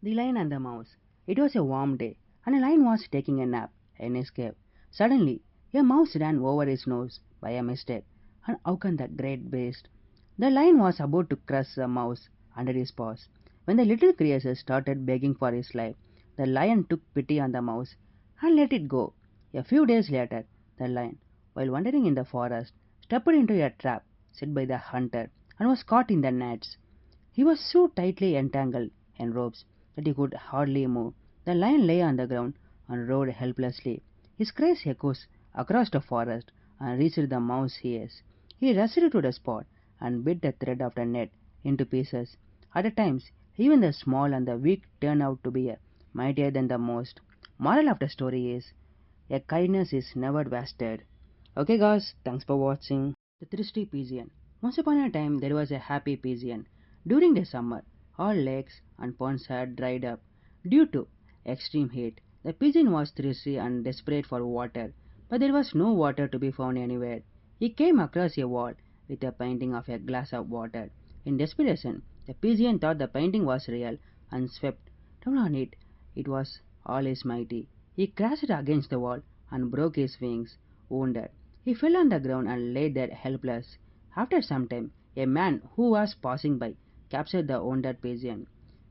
The Lion and the Mouse. It was a warm day, and a lion was taking a nap in his cave. Suddenly, a mouse ran over his nose by a mistake, and out came the great beast. The lion was about to crush the mouse under his paws. When the little creature started begging for his life, the lion took pity on the mouse and let it go. A few days later, the lion, while wandering in the forest, stepped into a trap set by the hunter and was caught in the nets. He was so tightly entangled in ropes that he could hardly move. The lion lay on the ground and roared helplessly. His cries echoed across the forest and reached the mouse's ears. He rushed to the spot and bit the thread of the net into pieces. At times, even the small and the weak turn out to be mightier than the most. Moral of the story is, a kindness is never wasted. Okay guys, thanks for watching. The Thirsty Pigeon. Once upon a time there was a happy pigeon. During the summer, all lakes and ponds had dried up due to extreme heat. The pigeon was thirsty and desperate for water, but there was no water to be found anywhere. He came across a wall with a painting of a glass of water. In desperation, the pigeon thought the painting was real and swept down on it. It was all his mighty. He crashed against the wall and broke his wings, wounded. He fell on the ground and lay there helpless. After some time, a man who was passing by captured the wounded pigeon.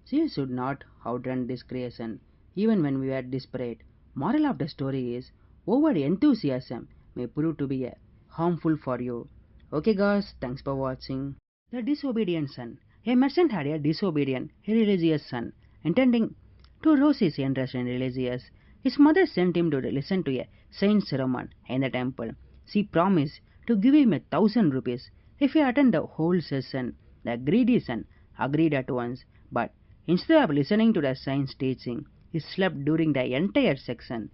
She should not outrun this creation, even when we are desperate. Moral of the story is, over enthusiasm may prove to be harmful for you. Okay guys, thanks for watching. The Disobedient Son. A merchant had a disobedient, irreligious son, intending to rouse his interest in religious. His mother sent him to listen to a saint sermon in the temple. She promised to give him 1,000 rupees if he attended the whole session. The greedy son agreed at once, but instead of listening to the saint's teaching, he slept during the entire section.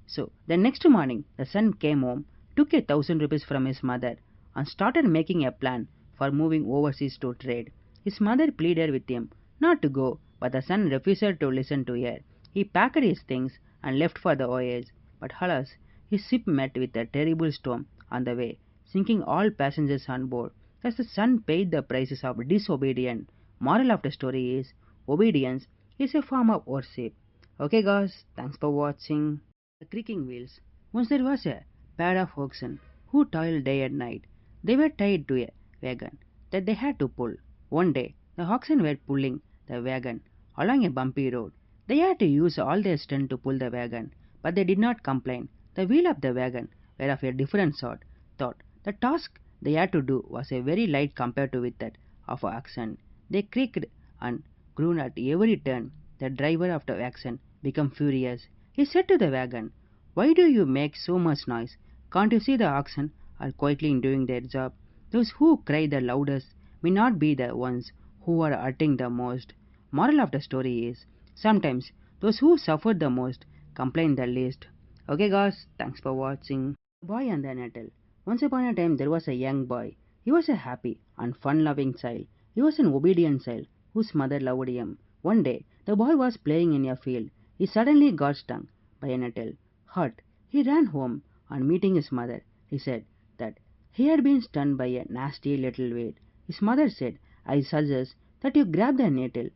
So the next morning, the son came home, took 1,000 rupees from his mother, and started making a plan for moving overseas to trade. His mother pleaded with him not to go, but the son refused to listen to her. He packed his things and left for the voyage, but alas, his ship met with a terrible storm on the way, sinking all passengers on board. Thus the son paid the prices of disobedience. Moral of the story is, obedience is a form of worship. Okay guys, thanks for watching. The creaking wheels. Once there was a pair of oxen who toiled day and night. They were tied to a wagon that they had to pull. One day, the oxen were pulling the wagon along a bumpy road. They had to use all their strength to pull the wagon, but they did not complain. The wheel of the wagon were of a different sort. Thought the task they had to do was a very light compared to with that of oxen. They creaked and groaned at every turn. The driver of the wagon became furious. He said to the wagon, "Why do you make so much noise? Can't you see the oxen are quietly doing their job? Those who cry the loudest may not be the ones who are hurting the most." Moral of the story is, sometimes those who suffer the most complain the least. Okay guys, thanks for watching. The Boy and the Nettle. Once upon a time there was a young boy. He was a happy and fun-loving child. He was an obedient child whose mother loved him. One day the boy was playing in a field. He suddenly got stung by a nettle. Hurt, he ran home and meeting his mother, he said that he had been stung by a nasty little weed. His mother said, "I suggest that you grab the nettle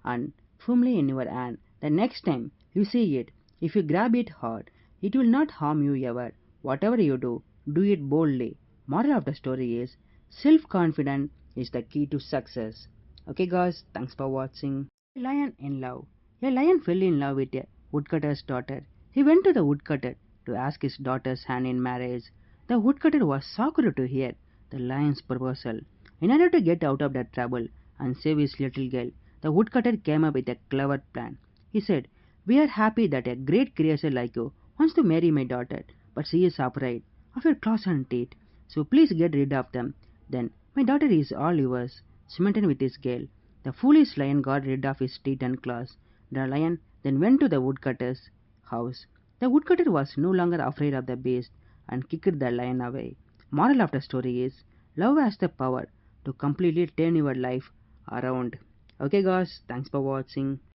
and firmly in your hand. The next time you see it, if you grab it hard, it will not harm you ever. Whatever you do it boldly." Moral of the story is, self-confidence is the key to success. Okay guys, thanks for watching. A Lion in Love. A lion fell in love with a woodcutter's daughter. He went to the woodcutter to ask his daughter's hand in marriage. The woodcutter was shocked to hear the lion's proposal. In order to get out of that trouble and save his little girl, the woodcutter came up with a clever plan. He said, "We are happy that a great creature like you wants to marry my daughter, but she is afraid of your claws and teeth. So please get rid of them. Then my daughter is all yours." Smitten with his girl, the foolish lion got rid of his teeth and claws. The lion then went to the woodcutter's house. The woodcutter was no longer afraid of the beast and kicked the lion away. Moral of the story is, love has the power to completely turn your life around. Okay guys, thanks for watching.